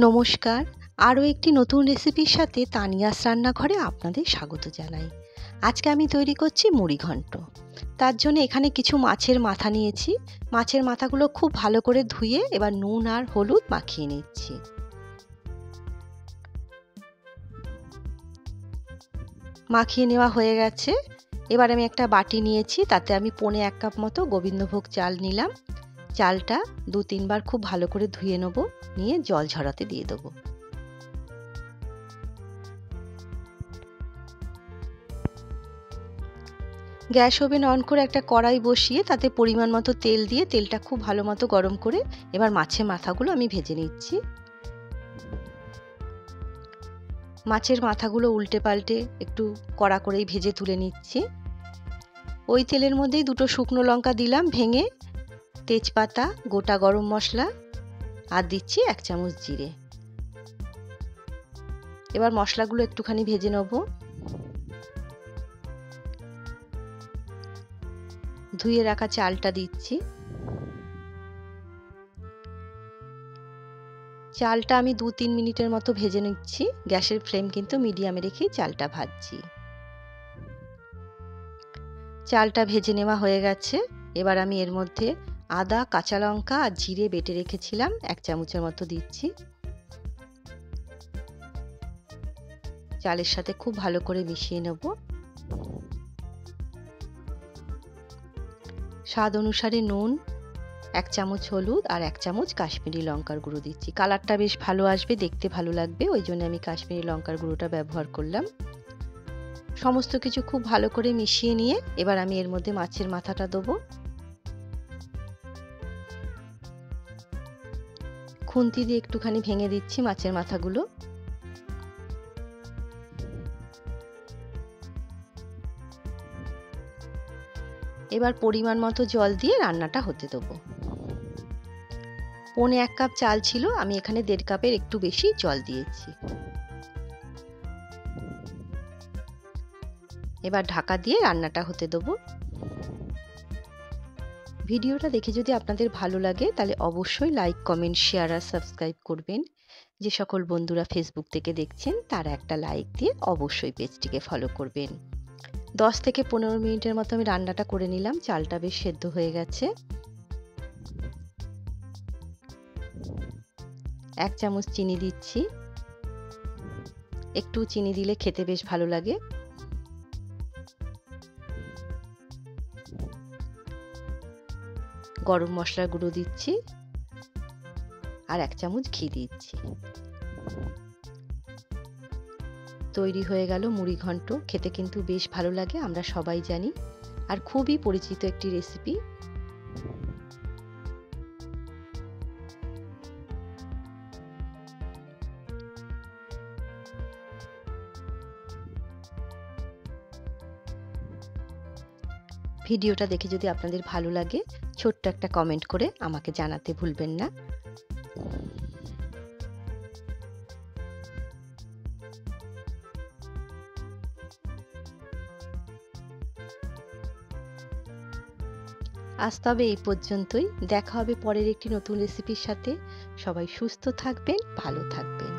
নমস্কার, আরও একটি নতুন রেসিপির সাথে তানিয়াস রান্নাঘরে আপনাদের স্বাগত জানাই। আজকে আমি তৈরি করছি মুড়িঘণ্ট। তার জন্য এখানে কিছু মাছের মাথা নিয়েছি। মাছের মাথাগুলো খুব ভালো করে ধুয়ে এবার নুন আর হলুদ মাখিয়ে নিচ্ছি। মাখিয়ে নেওয়া হয়ে গেছে। এবার আমি একটা বাটি নিয়েছি, তাতে আমি 1.25 কাপ মতো গোবিন্দভোগ চাল নিলাম। চালটা 2-3 বার খুব ভালো করে ধুয়ে নেব, নিয়ে জল ঝরাতে দিয়ে দেবো। গ্যাস ওভেন অন করে একটা কড়াই বসিয়ে তাতে পরিমাণ মতো তেল দিয়ে তেলটা খুব ভালো মতো গরম করে এবার মাছের মাথাগুলো আমি ভেজে নিচ্ছি। মাছের মাথাগুলো উল্টে পাল্টে একটু কড়া করেই ভেজে তুলে নিচ্ছি। ওই তেলের মধ্যেই 2টো শুকনো লঙ্কা দিলাম ভেঙে, তেজপাতা, গোটা গরম মশলা আর দিচ্ছি 1 চামচ জিরে। এবার মশলাগুলো একটুখানি ভেজে নেব। ধুয়ে রাখা চালটা দিচ্ছি। চালটা আমি 2-3 মিনিটের মতো ভেজে নিচ্ছি। গ্যাসের ফ্লেম কিন্তু মিডিয়ামে রেখেই চালটা ভাজছি। চালটা ভেজে নেওয়া হয়ে গেছে। এবার আমি এর মধ্যে আদা, কাঁচা লঙ্কা আর জিরে বেটে রেখেছিলাম 1 চামচের মতো দিচ্ছি। চালের সাথে খুব ভালো করে মিশিয়ে নেব। স্বাদ অনুসারে নুন, 1 চামচ হলুদ আর 1 চামচ কাশ্মীরি লঙ্কার গুঁড়ো দিচ্ছি। কালারটা বেশ ভালো আসবে, দেখতে ভালো লাগবে, ওই জন্য আমি কাশ্মীরি লঙ্কার গুঁড়োটা ব্যবহার করলাম। সমস্ত কিছু খুব ভালো করে মিশিয়ে নিয়ে এবার আমি এর মধ্যে মাছের মাথাটা দেবো। খুন্তি দিয়ে একটুখানি ভেঙে দিচ্ছি মাছের মাথাগুলো। এবার পরিমাণ মতো জল দিয়ে রান্নাটা হতে দেবো। 1.25 কাপ চাল ছিল, আমি এখানে 1.5 কাপের একটু বেশি জল দিয়েছি। এবার ঢাকা দিয়ে রান্নাটা হতে দেবো। ভিডিওটা দেখে যদি আপনাদের ভালো লাগে তাহলে অবশ্যই লাইক, কমেন্ট, শেয়ার আর সাবস্ক্রাইব করবেন। যে সকল বন্ধুরা ফেসবুক থেকে দেখছেন তারা একটা লাইক দিয়ে অবশ্যই পেজটিকে ফলো করবেন। 10 থেকে 15 মিনিটের মতো আমি রান্নাটা করে নিলাম। চালটা বেশ সেদ্ধ হয়ে গেছে। 1 চামচ চিনি দিচ্ছি। একটু চিনি দিলে খেতে বেশ ভালো লাগে। গরম মশলার গুঁড়ো দিচ্ছি আর 1 চামচ ঘি দিচ্ছি। তৈরি হয়ে গেল মুড়িঘণ্ট। খেতে কিন্তু বেশ ভালো লাগে, আমরা সবাই জানি, আর খুবই পরিচিত একটি রেসিপি। ভিডিওটা দেখে যদি আপনাদের ভালো লাগে ছোট্ট একটা কমেন্ট করে আমাকে জানাতে ভুলবেন না। আজ তবে এই পর্যন্তই। দেখা হবে পরের একটি নতুন রেসিপির সাথে। সবাই সুস্থ থাকবেন, ভালো থাকবেন।